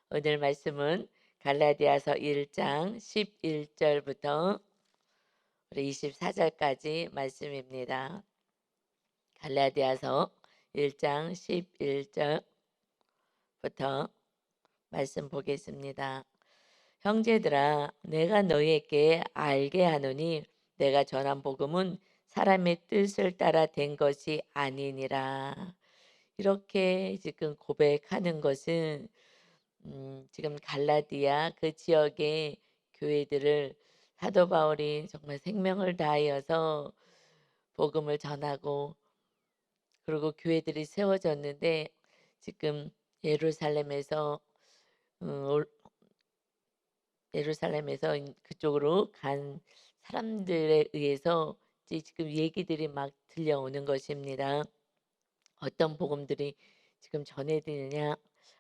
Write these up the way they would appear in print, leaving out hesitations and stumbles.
오늘 말씀은 갈라디아서 1장 11절부터 우리 24절까지 말씀입니다. 갈라디아서 1장 11절부터 말씀 보겠습니다. 형제들아, 내가 너희에게 알게 하노니 내가 전한 복음은 사람의 뜻을 따라 된 것이 아니니라. 이렇게 지금 고백하는 것은 지금 갈라디아 그 지역의 교회들을 사도 바울이 정말 생명을 다하여서 복음을 전하고, 그리고 교회들이 세워졌는데 지금 예루살렘에서 어, 올- 예루살렘에서 그쪽으로 간 사람들에 의해서 이제 지금 얘기들이 막 들려오는 것입니다. 어떤 복음들이 지금 전해지느냐,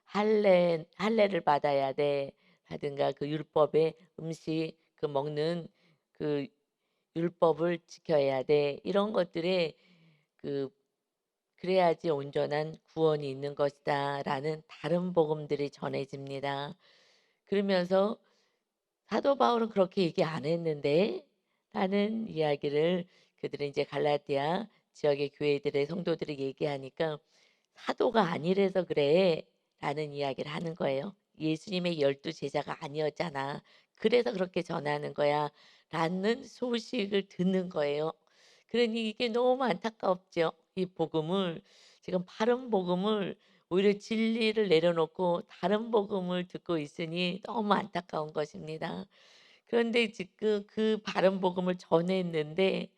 할례를 받아야 돼 하든가, 그 율법의 음식 그 먹는 그 율법을 지켜야 돼, 이런 것들에 그 그래야지 온전한 구원이 있는 것이다라는 다른 복음들이 전해집니다. 그러면서 사도 바울은 그렇게 얘기 안 했는데 라는 이야기를 그들은 이제 갈라디아 지역의 교회들의 성도들이 얘기하니까, 사도가 아니래서 그래 라는 이야기를 하는 거예요. 예수님의 12제자가 아니었잖아, 그래서 그렇게 전하는 거야 라는 소식을 듣는 거예요. 그러니 이게 너무 안타깝죠. 이 복음을, 지금 바른 복음을, 오히려 진리를 내려놓고 다른 복음을 듣고 있으니 너무 안타까운 것입니다. 그런데 지금 그 바른 복음을 전했는데,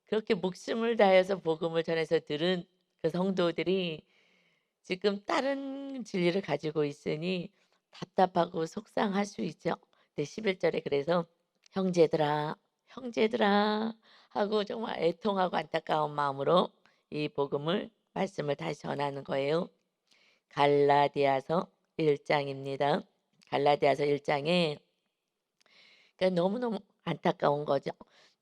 그렇게 목숨을 다해서 복음을 전해서 들은 그 성도들이 지금 다른 진리를 가지고 있으니 답답하고 속상할 수 있죠. 네, 11절에 그래서 형제들아, 형제들아 하고 정말 애통하고 안타까운 마음으로 이 복음을, 말씀을 다시 전하는 거예요. 갈라디아서 1장입니다. 갈라디아서 1장에, 그러니까 너무너무 안타까운 거죠.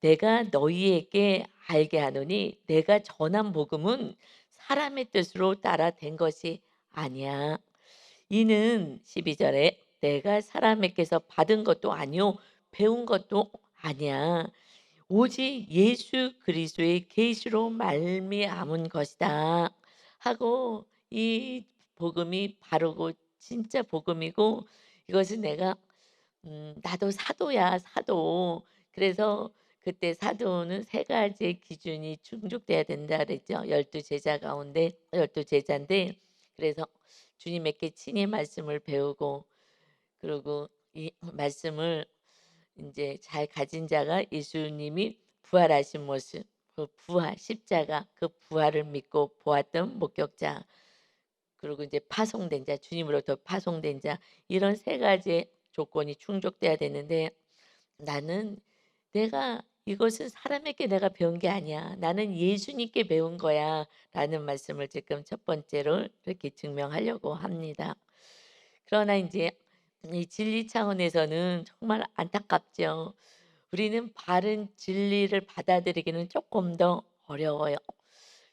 내가 너희에게 알게 하노니 내가 전한 복음은 사람의 뜻으로 따라 된 것이 아니야. 이는 12절에 내가 사람에게서 받은 것도 아니요 배운 것도 아니야. 오직 예수 그리스도의 계시로 말미암은 것이다 하고, 이 복음이 바르고 진짜 복음이고, 이것은 내가 나도 사도야, 사도. 그래서 그때 사도는 세 가지의 기준이 충족돼야 된다 그랬죠. 12제자 가운데 12제자인데, 그래서 주님에게 친히 말씀을 배우고, 그리고 이 말씀을 이제 잘 가진 자가 예수님이 부활하신 모습, 그 부활, 십자가 그 부활을 믿고 보았던 목격자, 그리고 이제 파송된 자, 주님으로부터 파송된 자, 이런 세 가지의 조건이 충족돼야 되는데, 나는 내가 이것은 사람에게 내가 배운 게 아니야, 나는 예수님께 배운 거야 라는 말씀을 지금 첫 번째로 이렇게 증명하려고 합니다. 그러나 이제 이 진리 차원에서는 정말 안타깝죠. 우리는 바른 진리를 받아들이기는 조금 더 어려워요.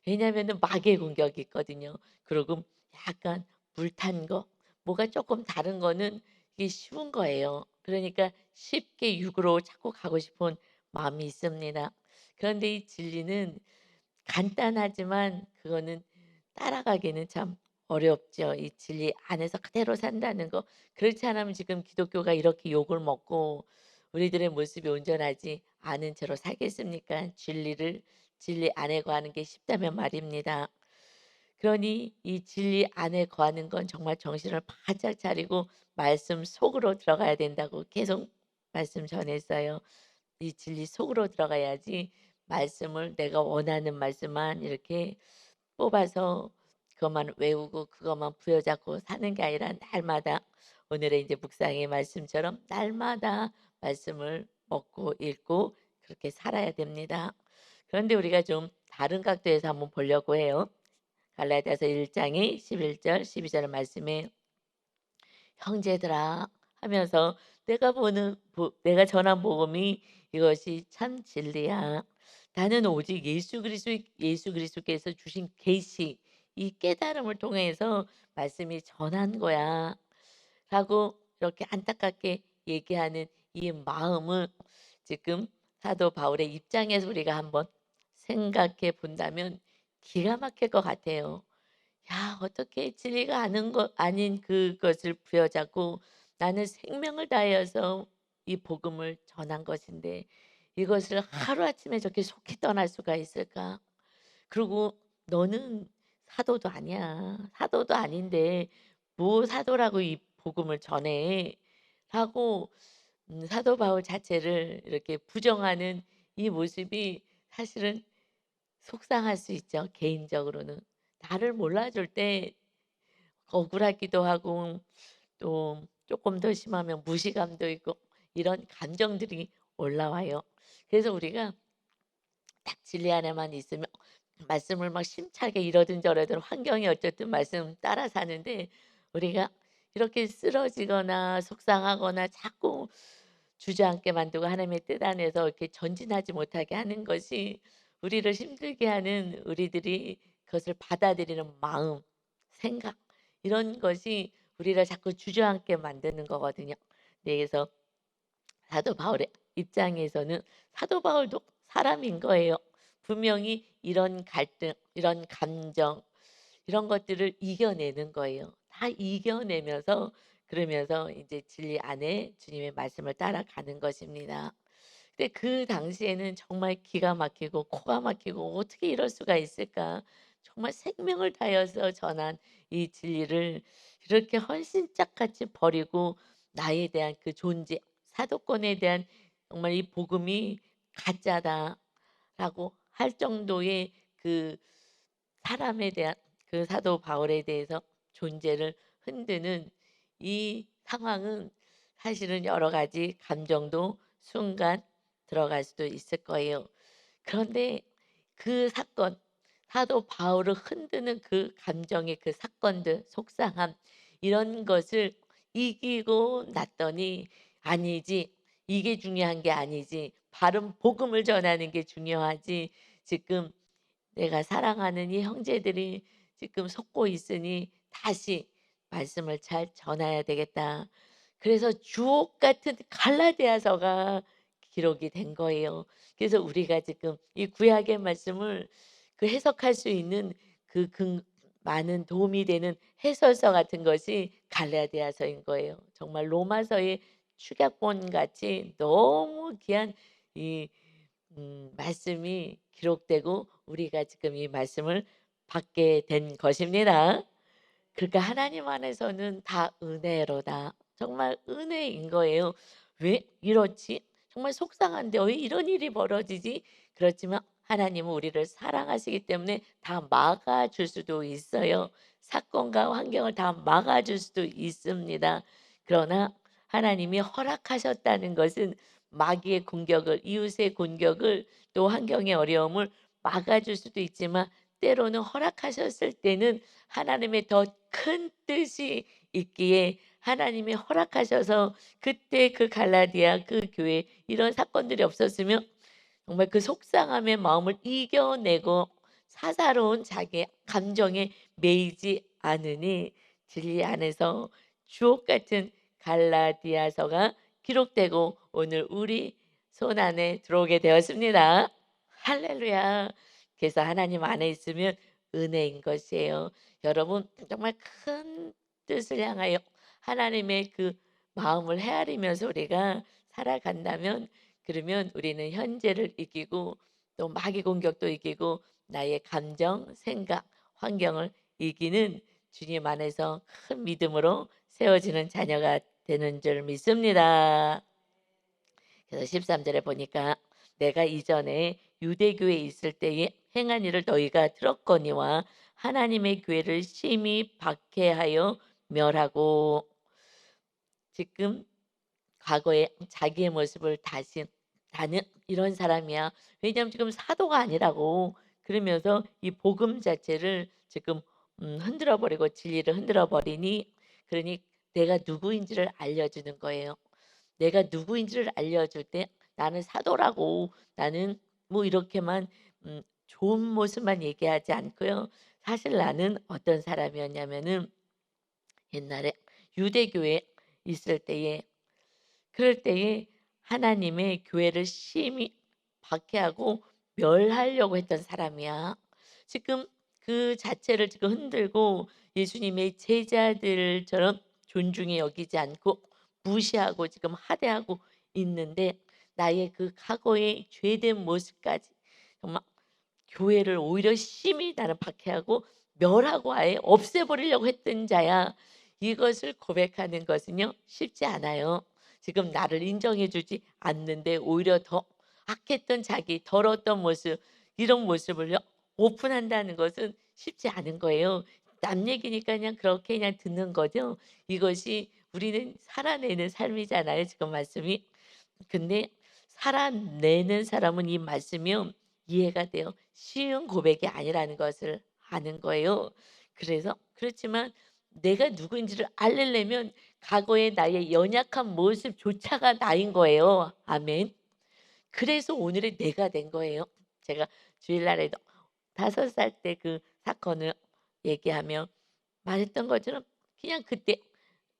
왜냐하면 마귀의 공격이 있거든요. 그리고 약간 불탄 거, 뭐가 조금 다른 거는 이게 쉬운 거예요. 그러니까 쉽게 육으로 자꾸 가고 싶은 마음이 있습니다. 그런데 이 진리는 간단하지만 그거는 따라가기는 참 어렵죠. 이 진리 안에서 그대로 산다는 거. 그렇지 않으면 지금 기독교가 이렇게 욕을 먹고 우리들의 모습이 온전하지 않은 채로 살겠습니까? 진리 안에 거하는 게 쉽다면 말입니다. 그러니 이 진리 안에 거하는 건 정말 정신을 바짝 차리고 말씀 속으로 들어가야 된다고 계속 말씀 전했어요. 이 진리 속으로 들어가야지, 말씀을 내가 원하는 말씀만 이렇게 뽑아서 그것만 외우고 그것만 부여잡고 사는 게 아니라, 날마다 오늘의 이제 묵상의 말씀처럼 날마다 말씀을 먹고 읽고 그렇게 살아야 됩니다. 그런데 우리가 좀 다른 각도에서 한번 보려고 해요. 갈라디아서 1장의 11절 12절 말씀에 형제들아 하면서, 내가 전한 복음이 이것이 참 진리야. 나는 오직 예수 그리스도께서 주신 계시, 이 깨달음을 통해서 말씀이 전한 거야 라고 이렇게 안타깝게 얘기하는 이 마음을 지금 사도 바울의 입장에서 우리가 한번 생각해 본다면 기가 막힐 것 같아요. 야, 어떻게 진리가 아는 것 아닌 그것을 부여잡고 나는 생명을 다하여서 이 복음을 전한 것인데 이것을 하루아침에 저렇게 속히 떠날 수가 있을까? 그리고 "너는 사도도 아니야. 사도도 아닌데 뭐 사도라고 이 복음을 전해." 라고 사도 바울 자체를 이렇게 부정하는 이 모습이 사실은 속상할 수 있죠, 개인적으로는. 나를 몰라줄 때 억울하기도 하고 또 조금 더 심하면 무시감도 있고 이런 감정들이 올라와요. 그래서 우리가 딱 진리 안에만 있으면 말씀을 막 심차게 이러든 저러든 환경이 어쨌든 말씀 따라 사는데 우리가 이렇게 쓰러지거나 속상하거나 자꾸 주저앉게 만들고 하나님의 뜻 안에서 이렇게 전진하지 못하게 하는 것이 우리를 힘들게 하는 우리들이 그것을 받아들이는 마음, 생각 이런 것이 우리를 자꾸 주저앉게 만드는 거거든요. 네, 그래서 사도 바울의 입장에서는 사도 바울도 사람인 거예요. 분명히 이런 갈등, 이런 감정, 이런 것들을 이겨내는 거예요. 다 이겨내면서 그러면서 이제 진리 안에 주님의 말씀을 따라가는 것입니다. 근데 그 당시에는 정말 기가 막히고 코가 막히고 '어떻게 이럴 수가 있을까?' 정말 생명을 다해서 전한 이 진리를 이렇게 헌신짝같이 버리고 나에 대한 그 존재, 사도권에 대한 정말 이 복음이 가짜다라고 할 정도의 그 사람에 대한 그 사도 바울에 대해서 존재를 흔드는 이 상황은 사실은 여러 가지 감정도 순간 들어갈 수도 있을 거예요. 그런데 그 사건, 사도 바울을 흔드는 그 감정의 그 사건들, 속상함 이런 것을 이기고 났더니 아니지. 이게 중요한 게 아니지. 바른 복음을 전하는 게 중요하지. 지금 내가 사랑하는 이 형제들이 지금 속고 있으니 다시 말씀을 잘 전해야 되겠다. 그래서 주옥 같은 갈라디아서가 기록이 된 거예요. 그래서 우리가 지금 이 구약의 말씀을 그 해석할 수 있는 많은 도움이 되는 해설서 같은 것이 갈라디아서인 거예요. 정말 로마서의 축약본 같이 너무 귀한 이 말씀이 기록되고 우리가 지금 이 말씀을 받게 된 것입니다. 그러니까 하나님 안에서는 다 은혜로다. 정말 은혜인 거예요. '왜 이렇지? 정말 속상한데 왜 이런 일이 벌어지지?' 그렇지만 하나님은 우리를 사랑하시기 때문에 다 막아 줄 수도 있어요. 사건과 환경을 다 막아 줄 수도 있습니다. 그러나 하나님이 허락하셨다는 것은 마귀의 공격을 이웃의 공격을 또 환경의 어려움을 막아 줄 수도 있지만 때로는 허락하셨을 때는 하나님의 더 큰 뜻이 있기에 하나님이 허락하셔서 그때 그 갈라디아 그 교회 이런 사건들이 없었으면 정말 그 속상함의 마음을 이겨내고 사사로운 자기의 감정에 매이지 않으니 진리 안에서 주옥 같은 갈라디아서가 기록되고 오늘 우리 손 안에 들어오게 되었습니다. 할렐루야. 그래서 하나님 안에 있으면 은혜인 것이에요. 여러분 정말 큰 뜻을 향하여 하나님의 그 마음을 헤아리면서 우리가 살아간다면 그러면 우리는 현재를 이기고 또 마귀 공격도 이기고 나의 감정, 생각, 환경을 이기는 주님 안에서 큰 믿음으로 세워지는 자녀가 되는 줄 믿습니다. 그래서 13절에 보니까 내가 이전에 유대교에 있을 때에 행한 일을 너희가 들었거니와 하나님의 교회를 심히 박해하여 멸하고 지금 과거에 자기의 모습을 다시 "나는 이런 사람이야." 왜냐하면 지금 사도가 아니라고 그러면서 이 복음 자체를 지금 흔들어 버리고 진리를 흔들어 버리니 그러니 내가 누구인지를 알려주는 거예요. 내가 누구인지를 알려줄 때 나는 사도라고 나는 뭐 이렇게만 좋은 모습만 얘기하지 않고요. 사실 나는 어떤 사람이었냐면은 옛날에 유대교에 있을 때에, 그럴 때에 하나님의 교회를 심히 박해하고 멸하려고 했던 사람이야. 지금 그 자체를 지금 흔들고 예수님의 제자들처럼 존중히 여기지 않고 무시하고 지금 하대하고 있는데, 나의 그 과거의 죄된 모습까지 정말 교회를 오히려 심히 나는 박해하고 멸하고 아예 없애버리려고 했던 자야. 이것을 고백하는 것은요 쉽지 않아요. 지금 나를 인정해 주지 않는데 오히려 더 악했던 자기, 더러웠던 모습, 이런 모습을요 오픈한다는 것은 쉽지 않은 거예요. 남 얘기니까 그냥 그렇게 그냥 듣는 거죠. 이것이 우리는 살아내는 삶이잖아요, 지금 말씀이. 근데 살아내는 사람은 이 말씀이 이해가 돼요. 쉬운 고백이 아니라는 것을 아는 거예요. 그래서 그렇지만 내가 누구인지를 알려면 과거의 나의 연약한 모습조차가 나인 거예요. 아멘. 그래서 오늘의 내가 된 거예요. 제가 주일날에도 5살 때 그 사건을 얘기하며 말했던 것처럼 그냥 그때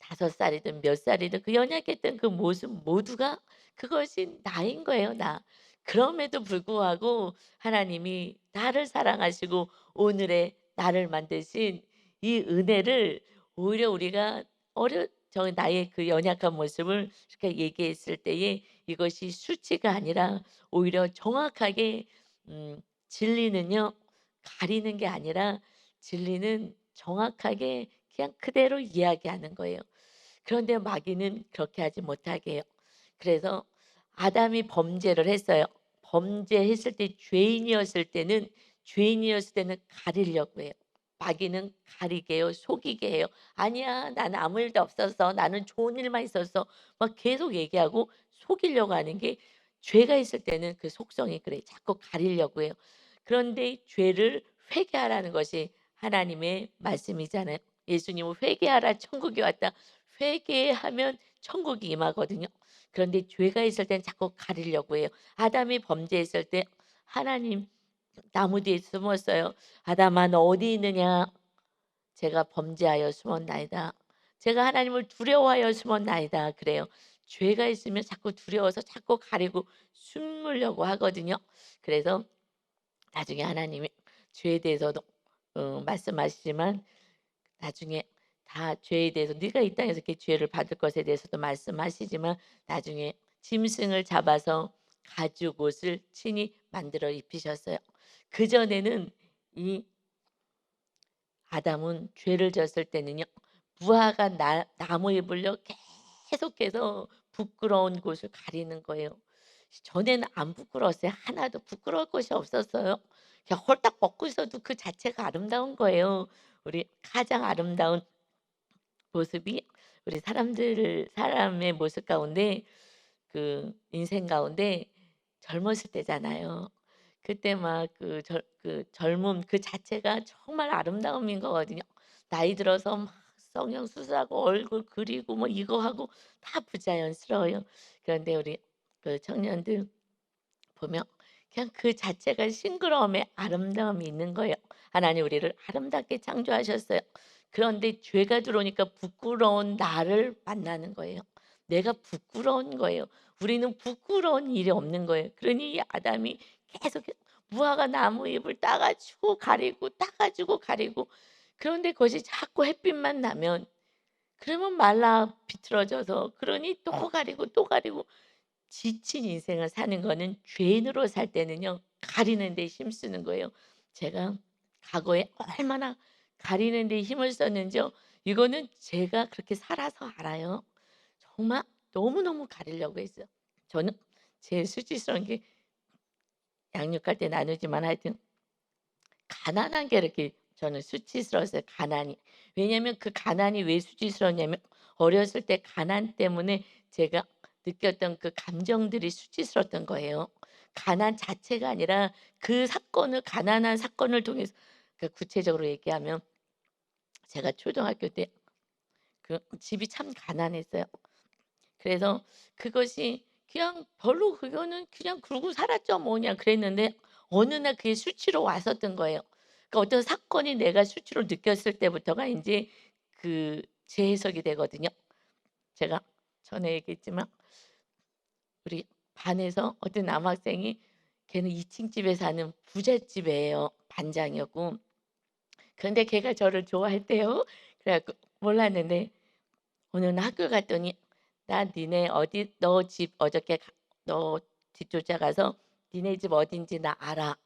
5살이든 몇 살이든 그 연약했던 그 모습 모두가 그것이 나인 거예요, 나. 그럼에도 불구하고 하나님이 나를 사랑하시고 오늘의 나를 만드신 이 은혜를 오히려 우리가 나의 그 연약한 모습을 이렇게 얘기했을 때에 이것이 수치가 아니라 오히려 정확하게 진리는요 가리는 게 아니라 진리는 정확하게 그냥 그대로 이야기하는 거예요. 그런데 마귀는 그렇게 하지 못하게 해요. 그래서 아담이 범죄를 했어요. 범죄했을 때 죄인이었을 때는 가리려고 해요. 마귀는 가리게 해요. 속이게 해요. "아니야. 나는 아무 일도 없었어. 나는 좋은 일만 있었어." 막 계속 얘기하고 속이려고 하는 게, 죄가 있을 때는 그 속성이 그래요. 자꾸 가리려고 해요. 그런데 죄를 회개하라는 것이 하나님의 말씀이잖아요. 예수님은 "회개하라. 천국이 왔다." 회개하면 천국이 임하거든요. 그런데 죄가 있을 땐 자꾸 가리려고 해요. 아담이 범죄했을 때 하나님 나무 뒤에 숨었어요. "아담아 너 어디 있느냐?" "제가 범죄하여 숨었나이다." "제가 하나님을 두려워하여 숨었나이다." 그래요. 죄가 있으면 자꾸 두려워서 자꾸 가리고 숨으려고 하거든요. 그래서 나중에 하나님이 죄에 대해서도 말씀하시지만 나중에 다 죄에 대해서 네가 이 땅에서 이렇게 죄를 받을 것에 대해서도 말씀하시지만 나중에 짐승을 잡아서 가죽옷을 친히 만들어 입히셨어요. 그전에는 이 아담은 죄를 졌을 때는요. 무화과 나무 잎을요 계속해서 부끄러운 곳을 가리는 거예요. 전에는 안 부끄러웠어요. 하나도 부끄러울 것이 없었어요. 그냥 홀딱 벗고 있어도 그 자체가 아름다운 거예요. 우리 가장 아름다운 모습이 우리 사람의 모습 가운데 그 인생 가운데 젊었을 때잖아요. 그때 막 그 젊음 그 자체가 정말 아름다움인 거거든요. 나이 들어서 막 성형수술하고 얼굴 그리고 뭐 이거 하고 다 부자연스러워요. 그런데 우리 그 청년들 보면 그냥 그 자체가 싱그러움에 아름다움이 있는 거예요. 하나님 우리를 아름답게 창조하셨어요. 그런데 죄가 들어오니까 부끄러운 나를 만나는 거예요. 내가 부끄러운 거예요. 우리는 부끄러운 일이 없는 거예요. 그러니 이 아담이 계속 무화과 나무 잎을 따 가지고 가리고 따 가지고 가리고, 그런데 그것이 자꾸 햇빛만 나면 그러면 말라 비틀어져서 그러니 또 가리고 또 가리고, 지친 인생을 사는 거는 죄인으로 살 때는요 가리는 데 힘쓰는 거예요. 제가 과거에 얼마나 가리는 데 힘을 썼는지요. 이거는 제가 그렇게 살아서 알아요. 정말 너무너무 가리려고 했어요. 저는 제일 수치스러운 게 양육할 때 나누지만 하여튼 가난한 게 이렇게 저는 수치스러웠어요, 가난이. 왜냐하면 그 가난이 왜 수치스러웠냐면 어렸을 때 가난 때문에 제가 느꼈던 그 감정들이 수치스러웠던 거예요. 가난 자체가 아니라 그 사건을 가난한 사건을 통해서, 그 구체적으로 얘기하면 제가 초등학교 때 그 집이 참 가난했어요. 그래서 그것이 그냥 별로 그거는 그냥 그러고 살았죠 뭐 그냥 그랬는데 어느 날 그게 수치로 왔었던 거예요. 그러니까 어떤 사건이 내가 수치로 느꼈을 때부터가 인제 그 재해석이 되거든요. 제가 전에 얘기했지만 우리 반에서 어떤 남학생이 걔는 2층 집에 사는 부잣집이에요. 반장이었고. 그런데 걔가 저를 좋아했대요. 그래 갖고 몰랐는데 어느 날 학교 갔더니 "나 니네 어디 너 집 어저께 너 뒷조짜 가서 니네 집 어딘지 나 알아."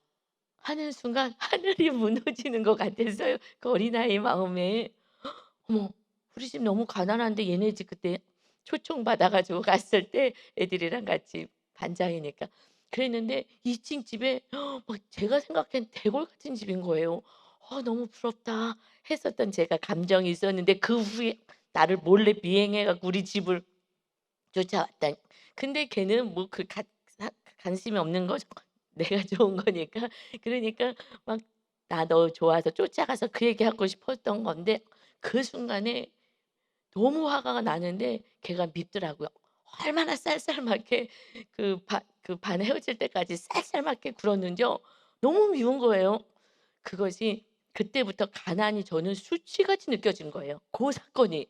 하는 순간 하늘이 무너지는 것 같았어요. 그 어린아이의 마음에. 어머, 우리 집 너무 가난한데 얘네 집 그때 초청받아 가지고 갔을 때 애들이랑 같이 반장이니까. 그랬는데 2층 집에 막 제가 생각한 대골 같은 집인 거예요. 너무 부럽다 했었던 제가 감정이 있었는데 그 후에 나를 몰래 미행해 갖고 우리 집을 쫓아왔다니. 근데 걔는 뭐 그 관심이 없는 거죠. 내가 좋은 거니까. 그러니까 막 나 너 좋아서 쫓아가서 그 얘기하고 싶었던 건데 그 순간에 너무 화가 나는데 걔가 밉더라고요. 얼마나 쌀쌀맞게 그 반 헤어질 때까지 쌀쌀맞게 굴었는지요. 너무 미운 거예요. 그것이 그때부터 가난이 저는 수치같이 느껴진 거예요. 그 사건이.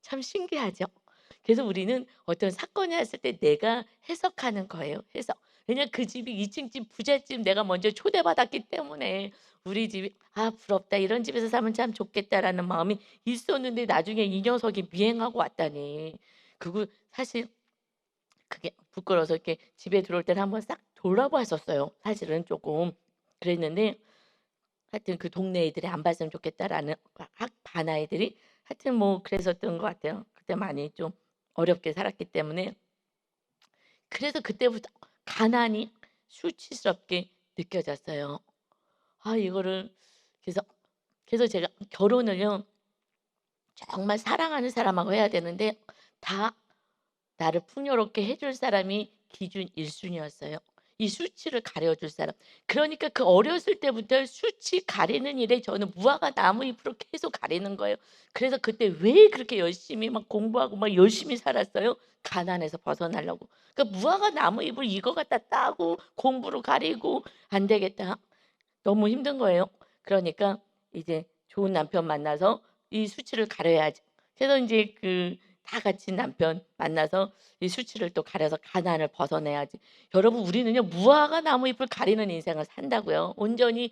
참 신기하죠. 그래서 우리는 어떤 사건이 왔을 때 내가 해석하는 거예요, 해석. 왜냐면 그 집이 2층 집 부잣집 내가 먼저 초대받았기 때문에 우리 집이 '아 부럽다. 이런 집에서 살면 참 좋겠다.'라는 마음이 있었는데 나중에 이 녀석이 미행하고 왔다니. 그거 사실 그게 부끄러워서 이렇게 집에 들어올 때는 한번 싹 돌아봤었어요, 사실은 조금. 그랬는데 하여튼 그 동네 애들이 안 봤으면 좋겠다라는 학 반 아이들이 하여튼 뭐 그랬었던 것 같아요. 그때 많이 좀 어렵게 살았기 때문에. 그래서 그때부터 가난이 수치스럽게 느껴졌어요. 이거를 그래서 제가 결혼을요 정말 사랑하는 사람하고 해야 되는데 다 나를 풍요롭게 해줄 사람이 기준 1 순위였어요. 이 수치를 가려 줄 사람. 그러니까 그 어렸을 때부터 수치 가리는 일에 저는 무화과 나무 잎으로 계속 가리는 거예요. 그래서 그때 왜 그렇게 열심히 막 공부하고 막 열심히 살았어요? 가난에서 벗어나려고. 그러니까 무화과 나무 잎을 이거 갖다 따고 공부로 가리고 '안 되겠다.' 너무 힘든 거예요. 그러니까 이제 좋은 남편 만나서 이 수치를 가려야지. 그래서 인제 다 같이 남편 만나서 이 수치를 또 가려서 가난을 벗어내야지. 여러분 우리는요 무화과 나무잎을 가리는 인생을 산다고요. 온전히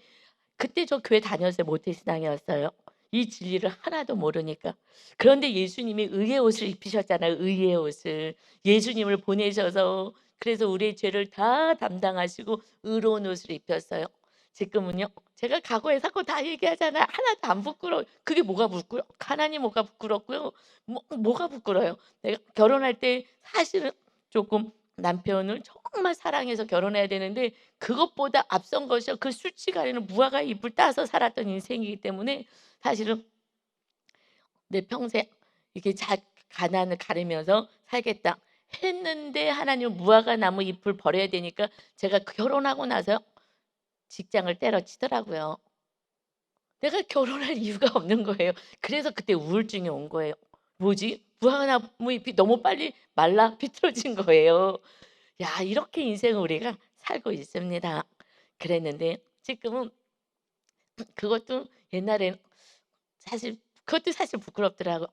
그때 저 교회 다녔어요. 모태신앙이었어요. 이 진리를 하나도 모르니까. 그런데 예수님이 의의 옷을 입히셨잖아요, 의의 옷을. 예수님을 보내셔서 그래서 우리의 죄를 다 담당하시고 의로운 옷을 입혔어요. 지금은요 제가 과거의 사건 다 얘기하잖아요. 하나도 안 부끄러워요. 그게 뭐가 부끄러워 가난이 뭐가 부끄럽고요. 뭐가 부끄러워요. 내가 결혼할 때 사실은 조금 남편을 정말 사랑해서 결혼해야 되는데 그것보다 앞선 것이요. 그 수치 가리는 무화과 잎을 따서 살았던 인생이기 때문에 사실은 내 평생 이렇게 잘 가난을 가리면서 살겠다 했는데 하나님은 무화과 나무 잎을 버려야 되니까 제가 결혼하고 나서 직장을 때려치더라고요. 내가 결혼할 이유가 없는 거예요. 그래서 그때 우울증이 온 거예요. '뭐지? 무화과나무 잎이 너무 빨리 말라 비틀어진 거예요.' 야 이렇게 인생을 우리가 살고 있습니다. 그랬는데 지금은 그것도 옛날에는 사실 그것도 사실 부끄럽더라고요.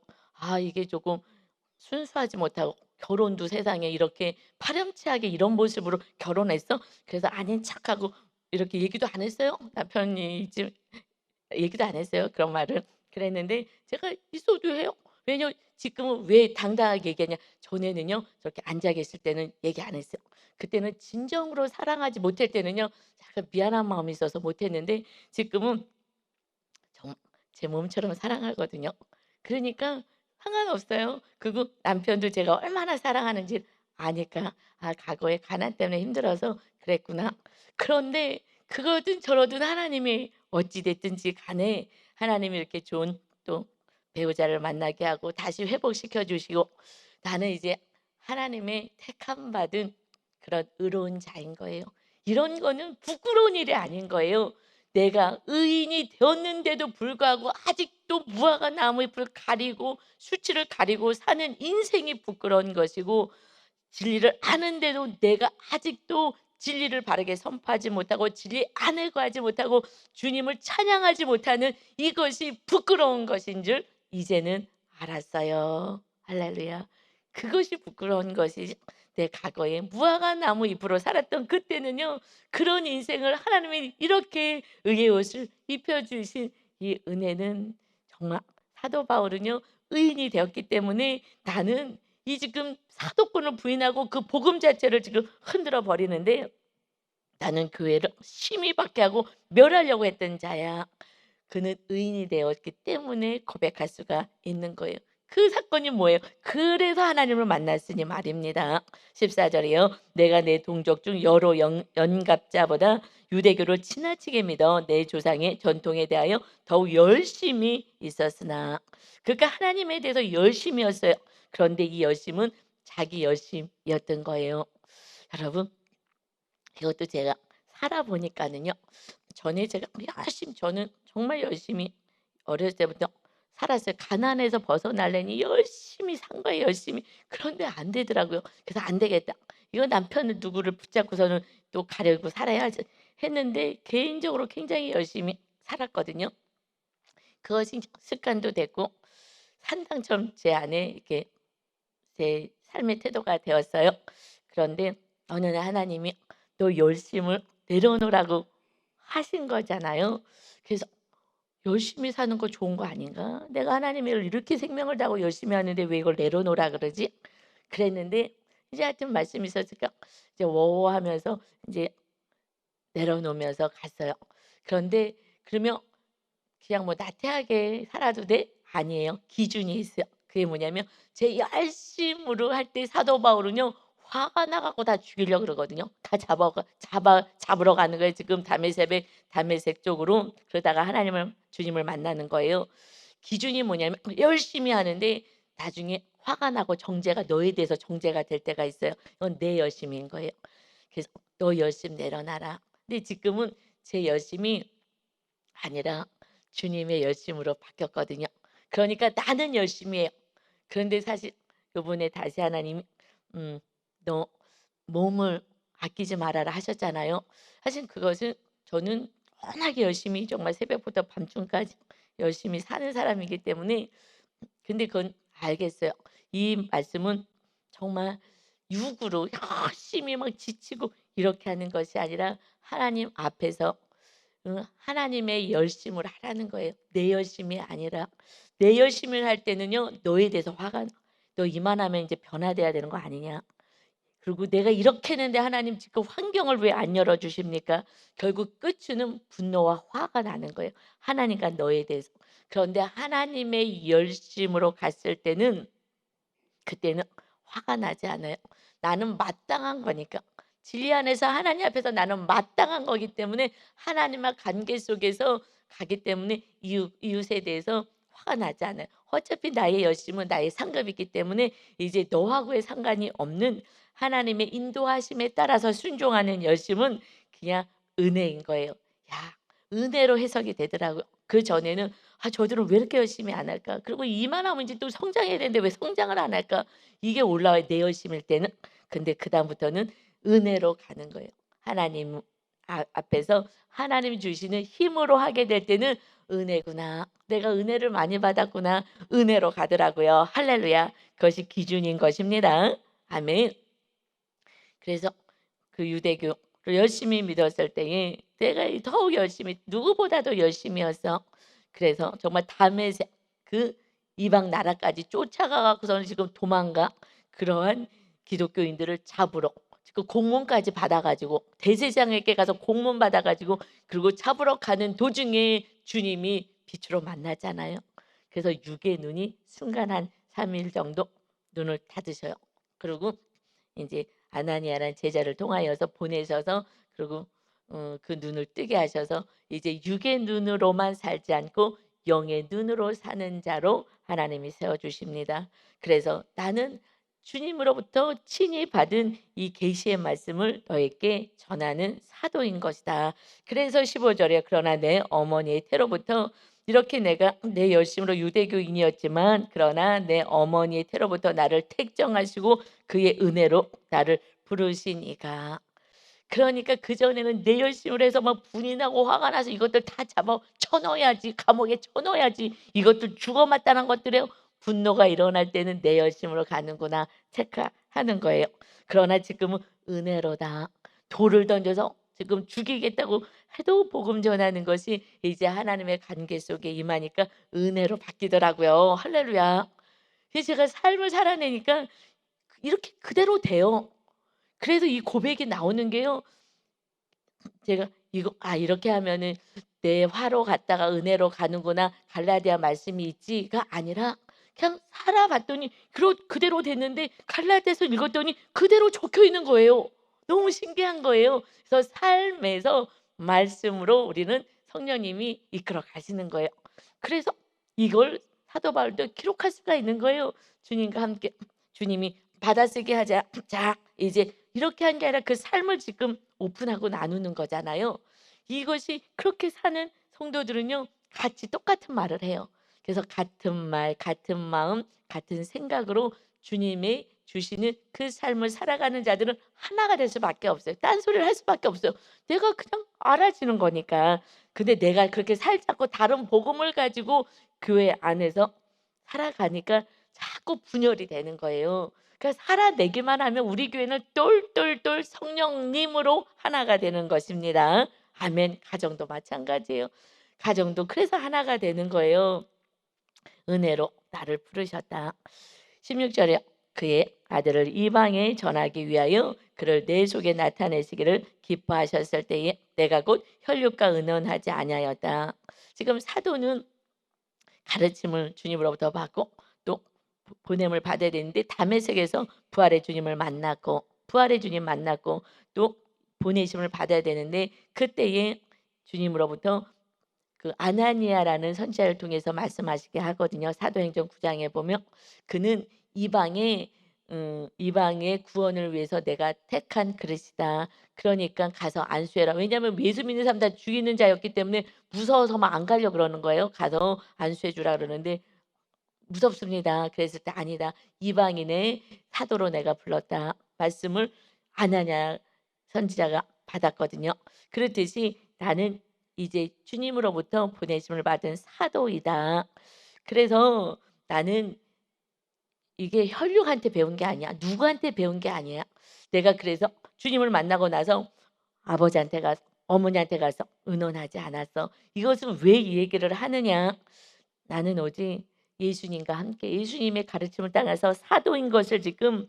이게 조금 순수하지 못하고 결혼도 세상에 이렇게 파렴치하게 이런 모습으로 결혼했어? 그래서 아닌 척하고 이렇게 얘기도 안 했어요. 남편이 지금 얘기도 안 했어요, 그런 말을. 그랬는데 제가 있어도 해요. 왜냐면 지금은 왜 당당하게 얘기하냐. 전에는요. 저렇게 앉아 계실 때는 얘기 안 했어요. 그때는 진정으로 사랑하지 못할 때는요. 약간 미안한 마음이 있어서 못 했는데 지금은 정 제 몸처럼 사랑하거든요. 그러니까 상관없어요. 그리고 남편도 제가 얼마나 사랑하는지 아니까 '아 과거에 가난 때문에 힘들어서 그랬구나.' 그런데 그러든 저러든 하나님이 어찌 됐든지 간에 하나님이 이렇게 좋은 또 배우자를 만나게 하고 다시 회복시켜 주시고 나는 이제 하나님의 택함 받은 그런 의로운 자인 거예요. 이런 거는 부끄러운 일이 아닌 거예요. 내가 의인이 되었는데도 불구하고 아직도 무화과 나무잎을 가리고 수치를 가리고 사는 인생이 부끄러운 것이고 진리를 아는데도 내가 아직도 진리를 바르게 선포하지 못하고 진리 안에 거하지 못하고 주님을 찬양하지 못하는 이것이 부끄러운 것인 줄 이제는 알았어요. 할렐루야. 그것이 부끄러운 것이 내 과거에 무화과 나무 잎으로 살았던 그때는요. 그런 인생을 하나님이 이렇게 의의 옷을 입혀 주신 이 은혜는 정말 사도 바울은요. 의인이 되었기 때문에 나는 이 지금 사도권을 부인하고 그 복음 자체를 지금 흔들어 버리는데 나는 교회를 심히 박해하고 멸하려고 했던 자야. 그는 의인이 되었기 때문에 고백할 수가 있는 거예요. 그 사건이 뭐예요? 그래서 하나님을 만났으니 말입니다. 14절이요. 내가 내 동족 중 여러 연갑자보다 유대교를 지나치게 믿어 내 조상의 전통에 대하여 더욱 열심히 있었으나 그러니까 하나님에 대해서 열심이었어요. 그런데 이 열심은 자기 열심이었던 거예요. 여러분 이것도 제가 살아보니까는요. 전에 제가 열심히 저는 정말 열심히 어렸을 때부터 살았어요. 가난해서 벗어나려니 열심히 산 거예요, 열심히. 그런데 안 되더라고요. 그래서 '안 되겠다. 이거 남편은 누구를 붙잡고서는 또 가려고 살아야지.' 했는데 개인적으로 굉장히 열심히 살았거든요. 그것이 습관도 됐고 산당처럼 제 안에 이렇게 제 삶의 태도가 되었어요. 그런데 어느 날 하나님이 "너 열심을 내려놓으라고 하신 거잖아요." 그래서 '열심히 사는 거 좋은 거 아닌가? 내가 하나님을 이렇게 생명을 다하고 열심히 하는데 왜 이걸 내려놓으라 그러지?' 그랬는데 이제 하여튼 말씀이 있었으니까 이제 워워하면서 이제 내려놓으면서 갔어요. 그런데 그러면 그냥 뭐 나태하게 살아도 돼? 아니에요. 기준이 있어요. 그게 뭐냐면 제 열심으로 할 때 사도 바울은요. 화가 나 갖고 다 죽이려고 그러거든요. 다 잡으러 가는 거예요. 지금 다메섹 쪽으로. 그러다가 하나님을 주님을 만나는 거예요. 기준이 뭐냐면 열심히 하는데 나중에 화가 나고 정죄가 너에 대해서 정죄가 될 때가 있어요. 이건 내 열심인 거예요. 그래서 "너 열심 내려놔라." 근데 지금은 제 열심이 아니라 주님의 열심으로 바뀌었거든요. 그러니까 나는 열심히 해요. 그런데 사실 요번에 다시 하나님이 "너 몸을 아끼지 말아라." 하셨잖아요. 사실 그것은 저는 워낙에 열심히 정말 새벽부터 밤중까지 열심히 사는 사람이기 때문에 근데 그건 알겠어요. 이 말씀은 정말 육으로 열심히 막 지치고 이렇게 하는 것이 아니라 하나님 앞에서 하나님의 열심을 하라는 거예요. 내 열심이 아니라 내 열심을 할 때는요. 너에 대해서 화가 나. "너 이만하면 이제 변화돼야 되는 거 아니냐." 그리고 "내가 이렇게 했는데 하나님 지금 환경을 왜 안 열어 주십니까?" 결국 끝은 분노와 화가 나는 거예요. 하나님과 너에 대해서. 그런데 하나님의 열심으로 갔을 때는 그때는 화가 나지 않아요. 나는 마땅한 거니까. 진리 안에서 하나님 앞에서 나는 마땅한 거기 때문에 하나님과 관계 속에서 가기 때문에 이웃에 대해서 화가 나지 않아요. 어차피 나의 열심은 나의 상급이기 때문에 이제 너하고의 상관이 없는 하나님의 인도하심에 따라서 순종하는 열심은 그냥 은혜인 거예요. 야, 은혜로 해석이 되더라고요. 그전에는 '아 저들은 왜 이렇게 열심히 안 할까? 그리고 이만하면 이제 또 성장해야 되는데 왜 성장을 안 할까?' 이게 올라와요, 내 열심일 때는. 근데 그다음부터는 은혜로 가는 거예요. 하나님 앞에서 하나님이 주시는 힘으로 하게 될 때는 '은혜구나. 내가 은혜를 많이 받았구나.' 은혜로 가더라고요. 할렐루야. 그것이 기준인 것입니다. 아멘. 그래서 그 유대교를 열심히 믿었을 때에 내가 더욱 열심히 누구보다도 열심히해서 그래서 정말 다메섹 그 이방 나라까지 쫓아가 갖고서는 지금 도망가 그러한 기독교인들을 잡으러 그 공문까지 받아 가지고 대제사장에게 가서 공문 받아 가지고 그리고 잡으러 가는 도중에 주님이 빛으로 만나잖아요. 그래서 육의 눈이 순간 한 3일 정도 눈을 닫으셔요. 그리고 인제 아나니아라는 제자를 통하여서 보내셔서 그리고 그 눈을 뜨게 하셔서 이제 육의 눈으로만 살지 않고 영의 눈으로 사는 자로 하나님이 세워 주십니다. 그래서 나는 주님으로부터 친히 받은 이 계시의 말씀을 너에게 전하는 사도인 것이다. 그래서 15 절에 그러나 내 어머니의 태로부터 이렇게 내가 내 열심으로 유대교인이었지만 그러나 내 어머니의 태로부터 나를 택정하시고 그의 은혜로 나를 부르신 이가 그러니까 그전에는 내 열심을 해서 막 분이 나고 화가 나서 이것들 다 잡아 쳐 넣어야지. 감옥에 쳐 넣어야지. 이것들 죽어 마땅한 것들이에요. 분노가 일어날 때는 내 열심으로 가는구나 체크하는 거예요. 그러나 지금은 은혜로다. 돌을 던져서 지금 죽이겠다고 해도 복음 전하는 것이 이제 하나님의 관계 속에 임하니까 은혜로 바뀌더라고요. 할렐루야. 그래서 제가 삶을 살아내니까 이렇게 그대로 돼요. 그래서 이 고백이 나오는 게요. 제가 이거 '아 이렇게 하면은 내 화로 갔다가 은혜로 가는구나. 갈라디아 말씀이 있지.'가 아니라 그냥 살아봤더니 그대로 됐는데 갈라디아서 읽었더니 그대로 적혀 있는 거예요. 너무 신기한 거예요. 그래서 삶에서 말씀으로 우리는 성령님이 이끌어 가시는 거예요. 그래서 이걸 사도 바울도 기록할 수가 있는 거예요. 주님과 함께 주님이 받아쓰게 하자. 자 이제 이렇게 한 게 아니라 그 삶을 지금 오픈하고 나누는 거잖아요. 이것이 그렇게 사는 성도들은요. 같이 똑같은 말을 해요. 그래서 같은 말, 같은 마음, 같은 생각으로 주님이 주시는 그 삶을 살아가는 자들은 하나가 될 수밖에 없어요. 딴소리를 할 수밖에 없어요. 내가 그냥 알아지는 거니까. 근데 내가 그렇게 살지 않고 다른 복음을 가지고 교회 안에서 살아가니까 자꾸 분열이 되는 거예요. 그러니까 살아내기만 하면 우리 교회는 똘똘똘 성령님으로 하나가 되는 것입니다. 아멘. 가정도 마찬가지예요. 가정도 그래서 하나가 되는 거예요. 은혜로 나를 부르셨다. 16절에 그의 아들을 이방에 전하기 위하여 그를 내 속에 나타내시기를 기뻐하셨을 때에 내가 곧 혈육과 의논하지 아니하였다. 지금 사도는 가르침을 주님으로부터 받고 또 보냄을 받아야 되는데 다메섹에서 부활의 주님을 만났고 부활의 주님 만났고 또 보내심을 받아야 되는데 그때에 주님으로부터 그 아나니아라는 선지자를 통해서 말씀하시게 하거든요. 사도행전 9장에 보면 그는 이방의 구원을 위해서 내가 택한 그릇이다. 그러니까 가서 안수해라. 왜냐하면 예수 믿는 사람 다 죽이는 자였기 때문에 무서워서 막 안 가려고 그러는 거예요. 가서 안수해 주라 그러는데 무섭습니다. 그랬을 때 아니다. 이방인의 사도로 내가 불렀다. 말씀을 아나냐 선지자가 받았거든요. 그렇듯이 나는 이제 주님으로부터 보내심을 받은 사도이다. 그래서 나는 이게 혈육한테 배운 게 아니야. 누구한테 배운 게 아니야. 내가 그래서 주님을 만나고 나서 아버지한테 가서 어머니한테 가서 의논하지 않았어. 이것은 왜 이 얘기를 하느냐. 나는 오직 예수님과 함께 예수님의 가르침을 따라서 사도인 것을 지금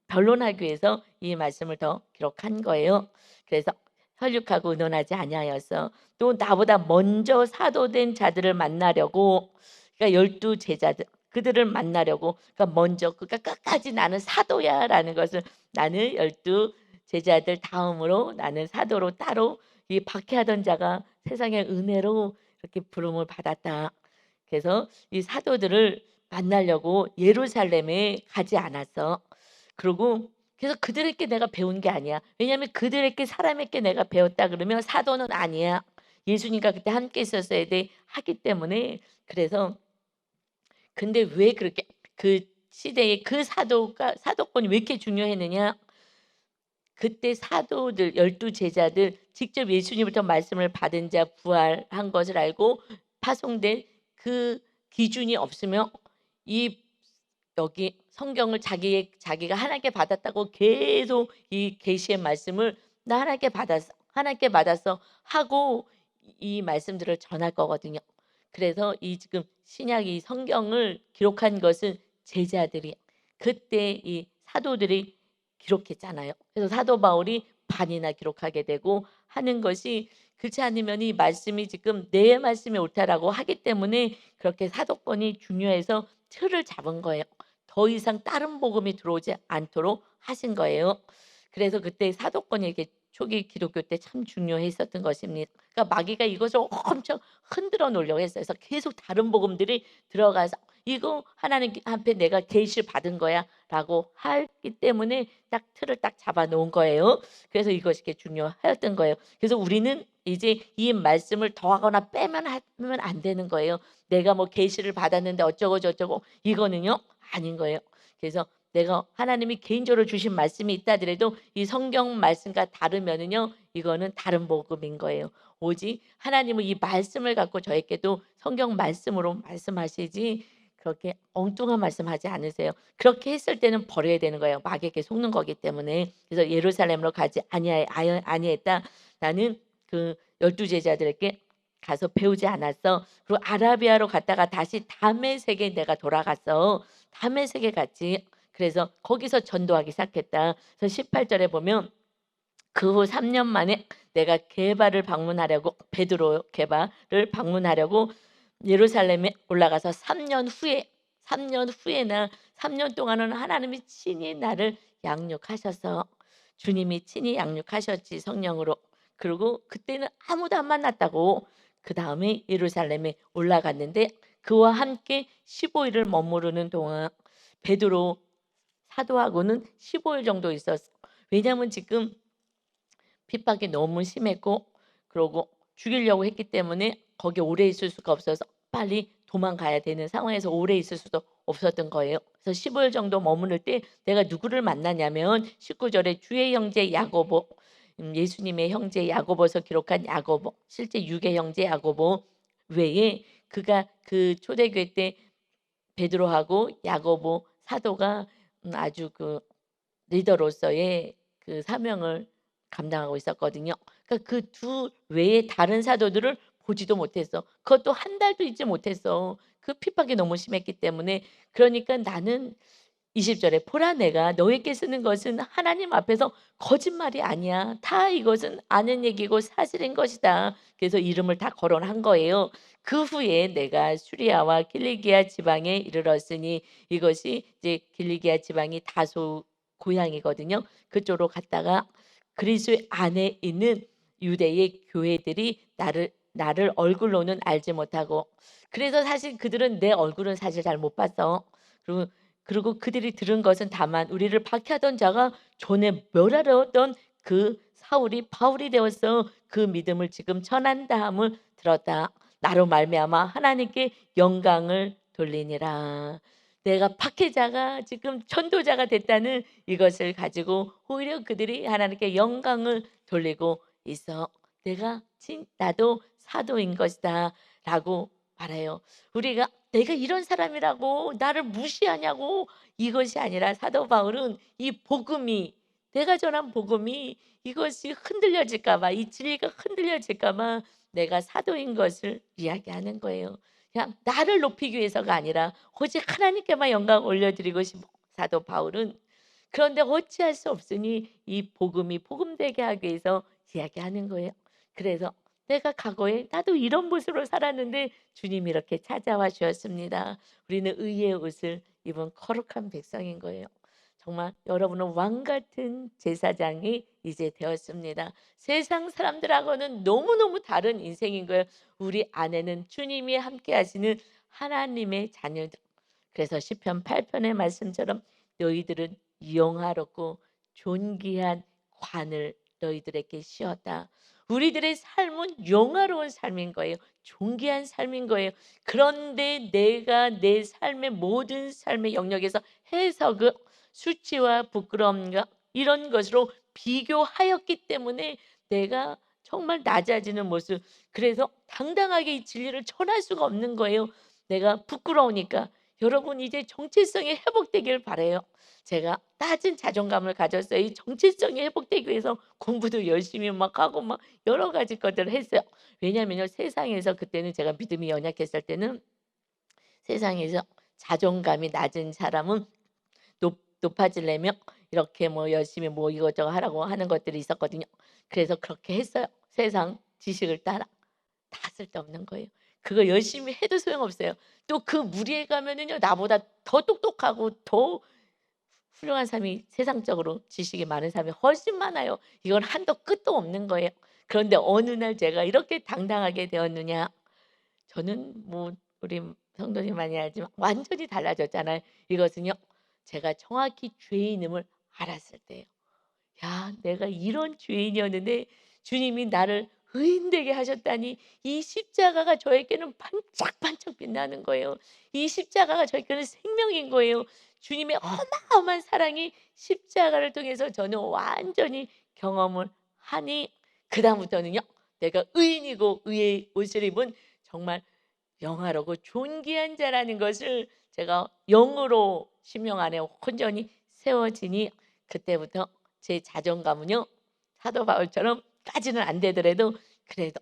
변론하기 위해서 이 말씀을 더 기록한 거예요. 그래서 혈육하고 의논하지 아니하여서 또 나보다 먼저 사도된 자들을 만나려고 그러니까 12 제자들 그들을 만나려고 그러니까 먼저 그러니까 끝까지 나는 사도야라는 것을 나는 12 제자들 다음으로 나는 사도로 따로 이 박해하던 자가 세상의 은혜로 이렇게 부름을 받았다. 그래서 이 사도들을 만나려고 예루살렘에 가지 않았어. 그리고 그래서 그들에게 내가 배운 게 아니야. 왜냐하면 그들에게 사람에게 내가 배웠다 그러면 사도는 아니야. 예수님과 그때 함께 있었어야 돼 하기 때문에 그래서 근데 왜 그렇게 그 시대에 그 사도권이 왜 이렇게 중요했느냐? 그때 사도들 12 제자들 직접 예수님부터 말씀을 받은 자 부활한 것을 알고 파송된 그 기준이 없으면 이 여기 성경을 자기가 하나님께 받았다고 계속 이 계시의 말씀을 나 하나님께 받았어 하고 이 말씀들을 전할 거거든요. 그래서 이 지금 신약 이 성경을 기록한 것은 제자들이 그때 이 사도들이 기록했잖아요. 그래서 사도 바울이 반이나 기록하게 되고 하는 것이 그렇지 않으면 이 말씀이 지금 내 말씀이 옳다라고 하기 때문에 그렇게 사도권이 중요해서 틀을 잡은 거예요. 더 이상 다른 복음이 들어오지 않도록 하신 거예요. 그래서 그때 사도권이 이렇게 초기 기독교 때 참 중요했었던 것입니다. 그러니까 마귀가 이것을 엄청 흔들어 놓으려고 했어요. 그래서 계속 다른 복음들이 들어가서 이거 하나님 앞에 내가 계시를 받은 거야라고 하기 때문에 딱 틀을 딱 잡아 놓은 거예요. 그래서 이것이 이렇게 중요하였던 거예요. 그래서 우리는 이제 이 말씀을 더하거나 빼면 하면 안 되는 거예요. 내가 뭐 계시를 받았는데 어쩌고 저쩌고 이거는요 아닌 거예요. 그래서 내가 하나님이 개인적으로 주신 말씀이 있다 하더라도 이 성경 말씀과 다르면은요 이거는 다른 복음인 거예요. 오직 하나님은 이 말씀을 갖고 저에게도 성경 말씀으로 말씀하시지 그렇게 엉뚱한 말씀하지 않으세요. 그렇게 했을 때는 버려야 되는 거예요. 마귀에게 속는 거기 때문에. 그래서 예루살렘으로 가지 아니했다. 나는 그 12 제자들에게 가서 배우지 않았어. 그리고 아라비아로 갔다가 다시 다메섹에 내가 돌아갔어. 다메섹에 갔지. 그래서 거기서 전도하기 시작했다. 그래서 18 절에 보면 그 후 3년 만에 내가 게바를 방문하려고 베드로 게바를 방문하려고 예루살렘에 올라가서 3년 후에나 3년 동안은 하나님이 친히 나를 양육하셔서 주님이 친히 양육하셨지 성령으로. 그리고 그때는 아무도 안 만났다고. 그다음에 예루살렘에 올라갔는데 그와 함께 15 일을 머무르는 동안 베드로 사도하고는 15일 정도 있었어. 왜냐하면 지금 핍박이 너무 심했고 그러고 죽이려고 했기 때문에 거기에 오래 있을 수가 없어서 빨리 도망가야 되는 상황에서 오래 있을 수도 없었던 거예요. 그래서 15일 정도 머무를 때 내가 누구를 만나냐면 19 절에 주의 형제 야고보, 예수님의 형제 야고보서 기록한 야고보, 실제 육의 형제 야고보 외에 그가 그 초대교회 때 베드로하고 야고보 사도가 아주 그 리더로서의 그 사명을 감당하고 있었거든요. 그러니까 그 두 외에 다른 사도들을 보지도 못했어. 그것도 한 달도 있지 못했어. 그 핍박이 너무 심했기 때문에. 그러니까 나는 20 절에 "보라 내가 너에게 쓰는 것은 하나님 앞에서 거짓말이 아니야. 다 이것은 아는 얘기고 사실인 것이다." 그래서 이름을 다 거론한 거예요. 그 후에 내가 수리아와 길리기아 지방에 이르렀으니 이것이 이제 길리기아 지방이 다소 고향이거든요. 그쪽으로 갔다가 그리스 안에 있는 유대의 교회들이 나를 얼굴로는 알지 못하고 그래서 사실 그들은 내 얼굴은 사실 잘 못 봤어. 그리고 그들이 들은 것은 다만 우리를 박해하던 자가 전에 멸하려던 그 사울이 바울이 되었어. 그 믿음을 지금 전한다함을 들었다. 나로 말미암아 하나님께 영광을 돌리니라. 내가 박해자가 지금 전도자가 됐다는 이것을 가지고 오히려 그들이 하나님께 영광을 돌리고 있어. 나도 사도인 것이다라고 말해요. 우리가 내가 이런 사람이라고 나를 무시하냐고 이것이 아니라 사도 바울은 이 복음이 내가 전한 복음이 이것이 흔들려질까 봐 이 진리가 흔들려질까 봐 내가 사도인 것을 이야기하는 거예요. 그냥 나를 높이기 위해서가 아니라 오직 하나님께만 영광 올려드리고 싶은 사도 바울은 그런데 어찌할 수 없으니 이 복음이 복음되게 하기 위해서 이야기하는 거예요. 그래서 내가 과거에 나도 이런 모습으로 살았는데 주님이 이렇게 찾아와 주었습니다. 우리는 의의 옷을 입은 거룩한 백성인 거예요. 정말 여러분은 왕 같은 제사장이 이제 되었습니다. 세상 사람들하고는 너무너무 다른 인생인 거예요. 우리 안에는 주님이 함께 하시는 하나님의 자녀들. 그래서 시편 8편의 말씀처럼 너희들은 영화롭고 존귀한 관을 너희들에게 씌웠다. 우리들의 삶은 영화로운 삶인 거예요. 존귀한 삶인 거예요. 그런데 내가 내 삶의 모든 삶의 영역에서 해석을 수치와 부끄러움과 이런 것으로 비교하였기 때문에 내가 정말 낮아지는 모습. 그래서 당당하게 이 진리를 전할 수가 없는 거예요. 내가 부끄러우니까. 여러분 이제 정체성이 회복되길 바라요. 제가 낮은 자존감을 가졌어요. 이 정체성이 회복되기 위해서 공부도 열심히 막 하고 막 여러 가지 것들을 했어요. 왜냐면요. 세상에서 그때는 제가 믿음이 연약했을 때는 세상에서 자존감이 낮은 사람은 높아지려면 이렇게 뭐 열심히 뭐 이것저것 하라고 하는 것들이 있었거든요. 그래서 그렇게 했어요. 세상 지식을 따라. 다 쓸데없는 거예요. 그거 열심히 해도 소용없어요. 또 그 무리에 가면은요 나보다 더 똑똑하고 더 훌륭한 사람이 세상적으로 지식이 많은 사람이 훨씬 많아요. 이건 한도 끝도 없는 거예요. 그런데 어느 날 제가 이렇게 당당하게 되었느냐. 저는 뭐 우리 성도님 많이 알지만 완전히 달라졌잖아요. 이것은요. 제가 정확히 죄인임을 알았을 때예요. 야, 내가 이런 죄인이었는데 주님이 나를 의인되게 하셨다니 이 십자가가 저에게는 반짝반짝 빛나는 거예요. 이 십자가가 저에게는 생명인 거예요. 주님의 어마어마한 사랑이 십자가를 통해서 저는 완전히 경험을 하니 그다음부터는요. 내가 의인이고 의의 옷을 입은 정말 영화로고 존귀한 자라는 것을 제가 영으로 심령 안에 온전히 세워지니 그때부터 제 자존감은요 사도 바울처럼까지는 안 되더라도 그래도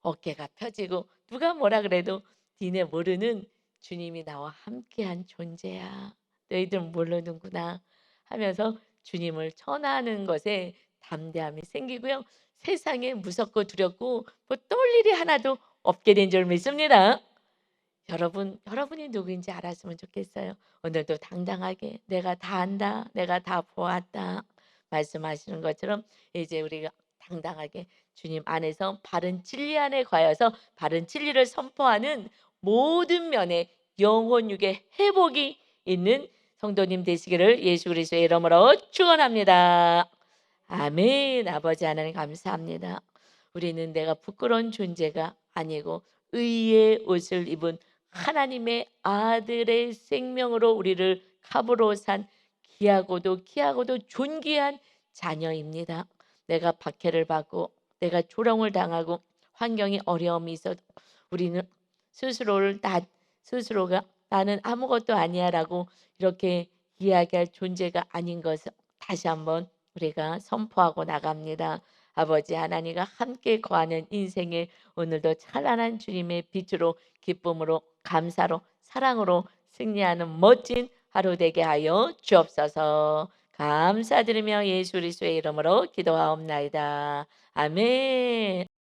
어깨가 펴지고 누가 뭐라 그래도 니네 모르는 주님이 나와 함께한 존재야. 너희들 모르는구나 하면서 주님을 전하는 것에 담대함이 생기고요. 세상에 무섭고 두렵고 뭐 떨 일이 하나도 없게 된 줄 믿습니다. 여러분이 누구인지 알았으면 좋겠어요. 오늘도 당당하게 내가 다 안다. 내가 다 보았다. 말씀하시는 것처럼 이제 우리가 당당하게 주님 안에서 바른 진리 안에 거하여서 바른 진리를 선포하는 모든 면에 영혼 육의 회복이 있는 성도님 되시기를 예수 그리스도의 이름으로 축원합니다. 아멘. 아버지 하나님 감사합니다. 우리는 내가 부끄러운 존재가 아니고 의의 옷을 입은 하나님의 아들의 생명으로 우리를 값으로 산 귀하고도 존귀한 자녀입니다. 내가 박해를 받고 내가 조롱을 당하고 환경이 어려움이 있어도 우리는 스스로가 나는 아무것도 아니야라고 이렇게 이야기할 존재가 아닌 것을 다시 한번 우리가 선포하고 나갑니다. 아버지 하나님과 함께 거하는 인생에 오늘도 찬란한 주님의 빛으로 기쁨으로 감사로 사랑으로 승리하는 멋진 하루 되게 하여 주옵소서. 감사드리며 예수 그리스도의 이름으로 기도하옵나이다. 아멘.